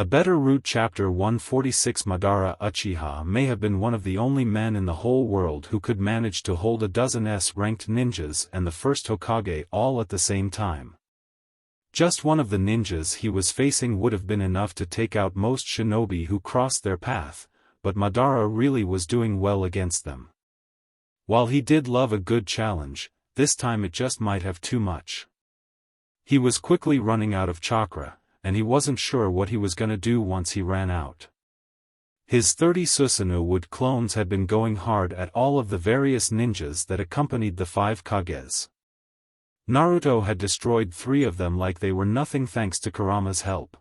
A better route. Chapter 146. Madara Uchiha may have been one of the only men in the whole world who could manage to hold a dozen S-ranked ninjas and the first Hokage all at the same time. Just one of the ninjas he was facing would have been enough to take out most shinobi who crossed their path, but Madara really was doing well against them. While he did love a good challenge, this time it just might have too much. He was quickly running out of chakra, and he wasn't sure what he was gonna do once he ran out. His 30 Susanoo wood clones had been going hard at all of the various ninjas that accompanied the 5 Kages. Naruto had destroyed 3 of them like they were nothing thanks to Kurama's help.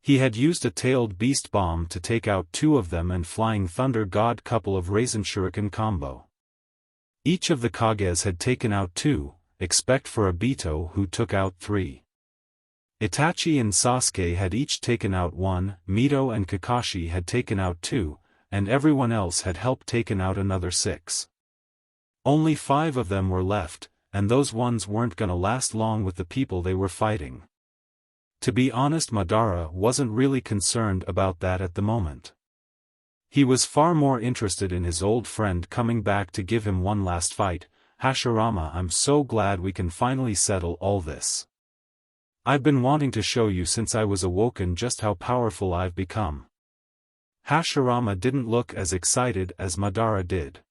He had used a tailed beast bomb to take out 2 of them and flying thunder god couple of raisin shuriken combo. Each of the Kages had taken out 2, except for Obito who took out 3. Itachi and Sasuke had each taken out 1, Mito and Kakashi had taken out 2, and everyone else had helped taken out another 6. Only 5 of them were left, and those ones weren't gonna last long with the people they were fighting. To be honest, Madara wasn't really concerned about that at the moment. He was far more interested in his old friend coming back to give him one last fight. Hashirama, I'm so glad we can finally settle all this. I've been wanting to show you since I was awoken just how powerful I've become. Hashirama didn't look as excited as Madara did.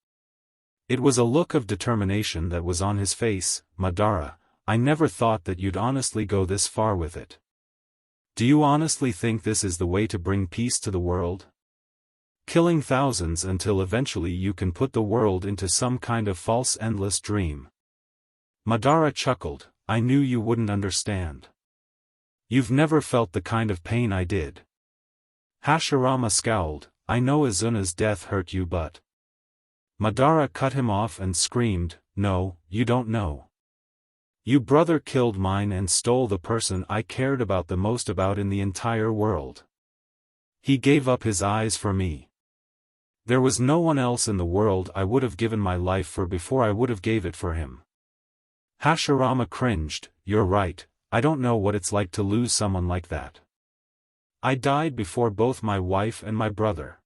It was a look of determination that was on his face. Madara, I never thought that you'd honestly go this far with it. Do you honestly think this is the way to bring peace to the world? Killing thousands until eventually you can put the world into some kind of false endless dream. Madara chuckled, I knew you wouldn't understand. You've never felt the kind of pain I did. Hashirama scowled, I know Izuna's death hurt you but... Madara cut him off and screamed, no, you don't know. Your brother killed mine and stole the person I cared about the most about in the entire world. He gave up his eyes for me. There was no one else in the world I would have given my life for before I would have gave it for him. Hashirama cringed, you're right, I don't know what it's like to lose someone like that. I died before both my wife and my brother.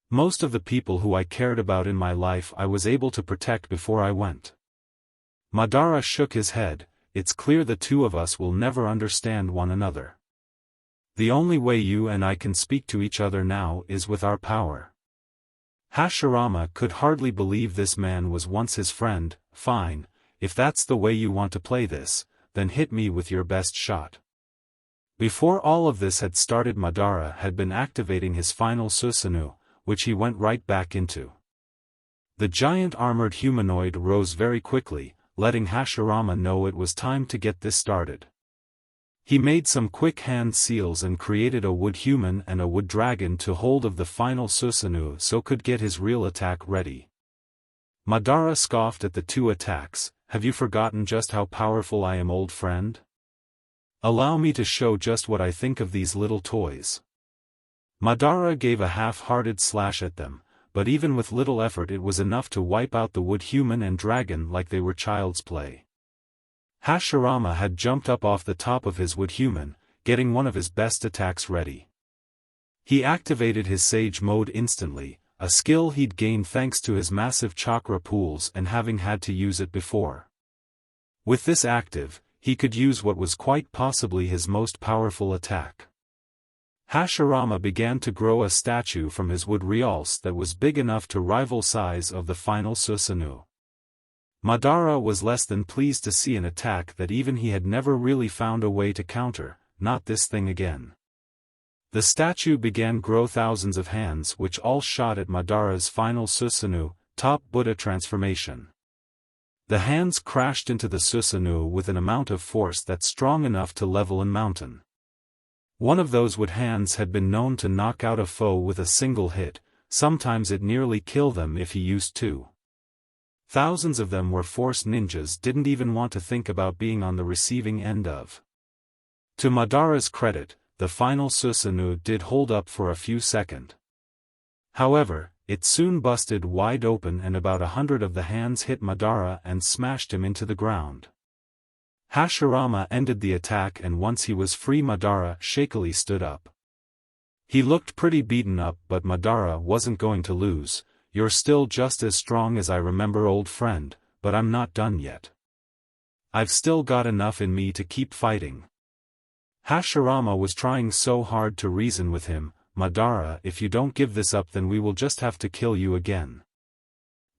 Most of the people who I cared about in my life I was able to protect before I went. Madara shook his head, it's clear the two of us will never understand one another. The only way you and I can speak to each other now is with our power. Hashirama could hardly believe this man was once his friend. Fine, if that's the way you want to play this, then hit me with your best shot. Before all of this had started, Madara had been activating his final Susanoo, which he went right back into. The giant armored humanoid rose very quickly, letting Hashirama know it was time to get this started. He made some quick hand seals and created a wood human and a wood dragon to hold of the final Susanoo so could get his real attack ready. Madara scoffed at the 2 attacks, have you forgotten just how powerful I am, old friend? Allow me to show just what I think of these little toys. Madara gave a half-hearted slash at them, but even with little effort it was enough to wipe out the wood human and dragon like they were child's play. Hashirama had jumped up off the top of his wood human, getting one of his best attacks ready. He activated his Sage mode instantly, a skill he'd gained thanks to his massive chakra pools and having had to use it before. With this active, he could use what was quite possibly his most powerful attack. Hashirama began to grow a statue from his wood realce that was big enough to rival size of the final Susanoo. Madara was less than pleased to see an attack that even he had never really found a way to counter, not this thing again. The statue began grow thousands of hands which all shot at Madara's final Susanoo, top Buddha transformation. The hands crashed into the Susanoo with an amount of force that's strong enough to level a mountain. One of those wood hands had been known to knock out a foe with a single hit, sometimes it nearly killed them if he used 2. Thousands of them were force ninjas didn't even want to think about being on the receiving end of. To Madara's credit, the final Susanoo did hold up for a few seconds. However, it soon busted wide open and about 100 of the hands hit Madara and smashed him into the ground. Hashirama ended the attack and once he was free, Madara shakily stood up. He looked pretty beaten up, but Madara wasn't going to lose. You're still just as strong as I remember, old friend, but I'm not done yet. I've still got enough in me to keep fighting. Hashirama was trying so hard to reason with him. Madara, if you don't give this up, then we will just have to kill you again.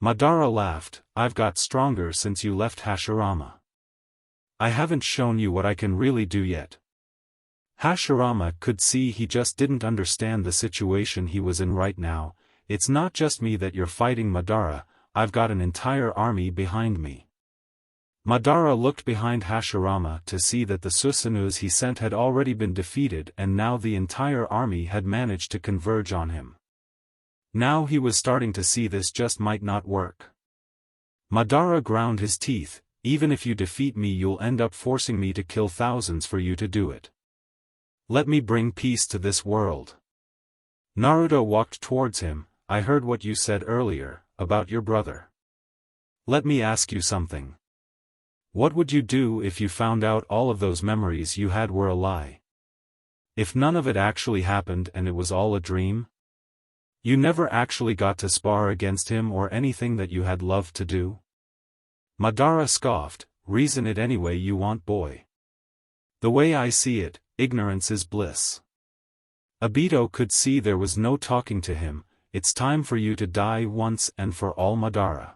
Madara laughed. I've got stronger since you left, Hashirama. I haven't shown you what I can really do yet. Hashirama could see he just didn't understand the situation he was in right now. It's not just me that you're fighting, Madara, I've got an entire army behind me. Madara looked behind Hashirama to see that the Susanoo he sent had already been defeated, and now the entire army had managed to converge on him. Now he was starting to see this just might not work. Madara ground his teeth. Even if you defeat me, you'll end up forcing me to kill thousands for you to do it. Let me bring peace to this world. Naruto walked towards him. I heard what you said earlier, about your brother. Let me ask you something. What would you do if you found out all of those memories you had were a lie? If none of it actually happened and it was all a dream? You never actually got to spar against him or anything that you had loved to do? Madara scoffed. Reason it any way you want, boy. The way I see it, ignorance is bliss. Obito could see there was no talking to him. It's time for you to die once and for all, Madara.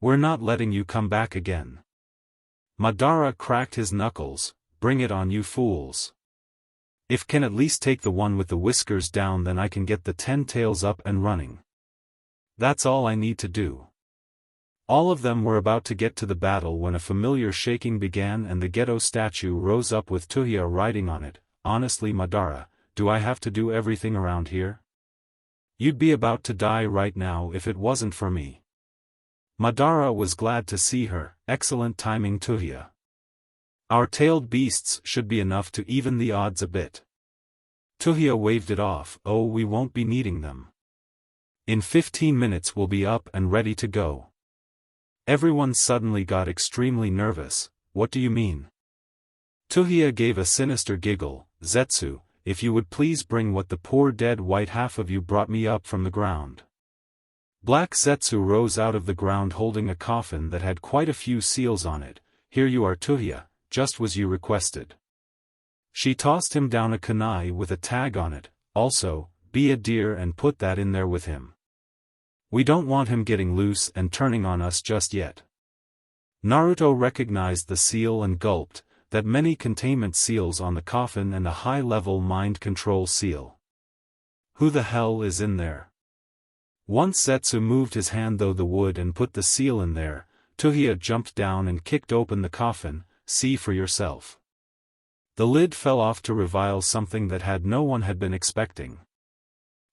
We're not letting you come back again. Madara cracked his knuckles. Bring it on, you fools. If can at least take the one with the whiskers down, then I can get the 10 tails up and running. That's all I need to do. All of them were about to get to the battle when a familiar shaking began and the Geto statue rose up with Tuya riding on it. Honestly, Madara, do I have to do everything around here? You'd be about to die right now if it wasn't for me. Madara was glad to see her. Excellent timing, Tuya. Our tailed beasts should be enough to even the odds a bit. Tuya waved it off. Oh, we won't be needing them. In 15 minutes we'll be up and ready to go. Everyone suddenly got extremely nervous. What do you mean? Tuya gave a sinister giggle. Zetsu, if you would please bring what the poor dead white half of you brought me up from the ground. Black Zetsu rose out of the ground holding a coffin that had quite a few seals on it. Here you are, Tuya, just as you requested. She tossed him down a kunai with a tag on it. Also, be a dear and put that in there with him. We don't want him getting loose and turning on us just yet. Naruto recognized the seal and gulped. That many containment seals on the coffin and a high-level mind control seal. Who the hell is in there? Once Zetsu moved his hand through the wood and put the seal in there, Tuya jumped down and kicked open the coffin. See for yourself. The lid fell off to reveal something that no one had been expecting.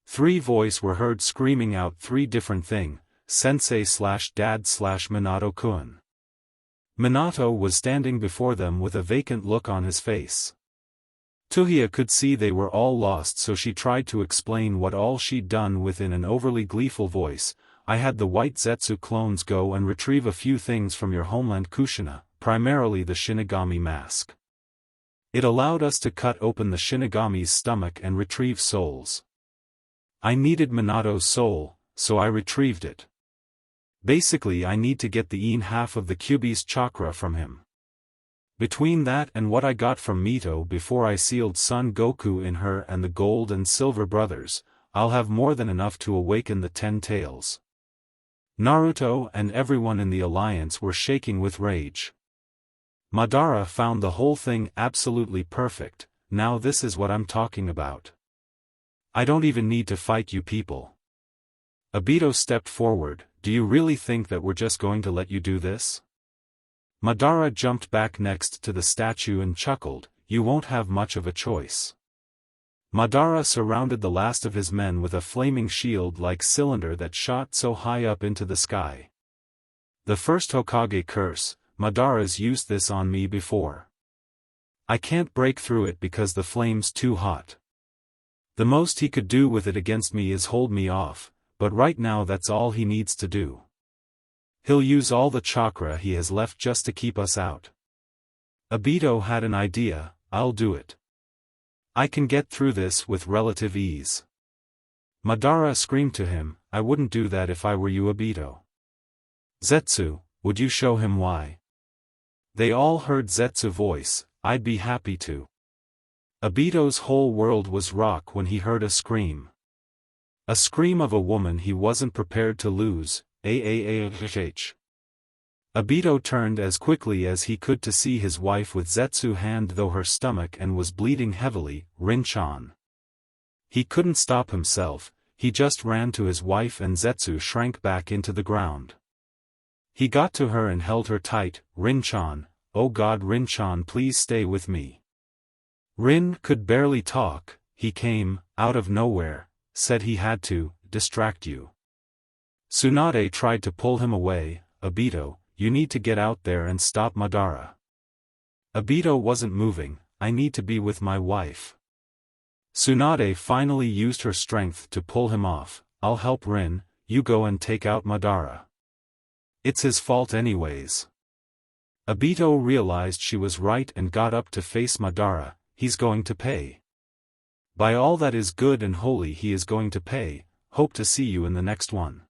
3 voices were heard screaming out 3 different things, Sensei/Dad/Minato-kun. Minato was standing before them with a vacant look on his face. Tuya could see they were all lost, so she tried to explain what all she'd done within an overly gleeful voice. I had the white Zetsu clones go and retrieve a few things from your homeland Kushina, primarily the Shinigami mask. It allowed us to cut open the Shinigami's stomach and retrieve souls. I needed Minato's soul, so I retrieved it. Basically I need to get the een half of the Kyuubi's chakra from him. Between that and what I got from Mito before I sealed Son Goku in her and the Gold and Silver brothers, I'll have more than enough to awaken the 10 tails. Naruto and everyone in the alliance were shaking with rage. Madara found the whole thing absolutely perfect. Now this is what I'm talking about. I don't even need to fight you people. Obito stepped forward. Do you really think that we're just going to let you do this? Madara jumped back next to the statue and chuckled. You won't have much of a choice. Madara surrounded the last of his men with a flaming shield-like cylinder that shot so high up into the sky. The first Hokage curse. Madara's used this on me before. I can't break through it because the flame's too hot. The most he could do with it against me is hold me off, but right now that's all he needs to do. He'll use all the chakra he has left just to keep us out. Obito had an idea. I'll do it. I can get through this with relative ease. Madara screamed to him, I wouldn't do that if I were you, Obito. Zetsu, would you show him why? They all heard Zetsu's voice, I'd be happy to. Obito's whole world was rocked when he heard a scream. A scream of a woman he wasn't prepared to lose, Aahhh. Obito turned as quickly as he could to see his wife with Zetsu's hand though her stomach and was bleeding heavily, Rin-chan. He couldn't stop himself, he just ran to his wife and Zetsu shrank back into the ground. He got to her and held her tight, Rin-chan, oh God Rin-chan please stay with me. Rin could barely talk, he came, out of nowhere, said he had to, distract you. Tsunade tried to pull him away, Obito, you need to get out there and stop Madara. Obito wasn't moving, I need to be with my wife. Tsunade finally used her strength to pull him off, I'll help Rin, you go and take out Madara. It's his fault anyways. Obito realized she was right and got up to face Madara, he's going to pay. By all that is good and holy he is going to pay, hope to see you in the next one.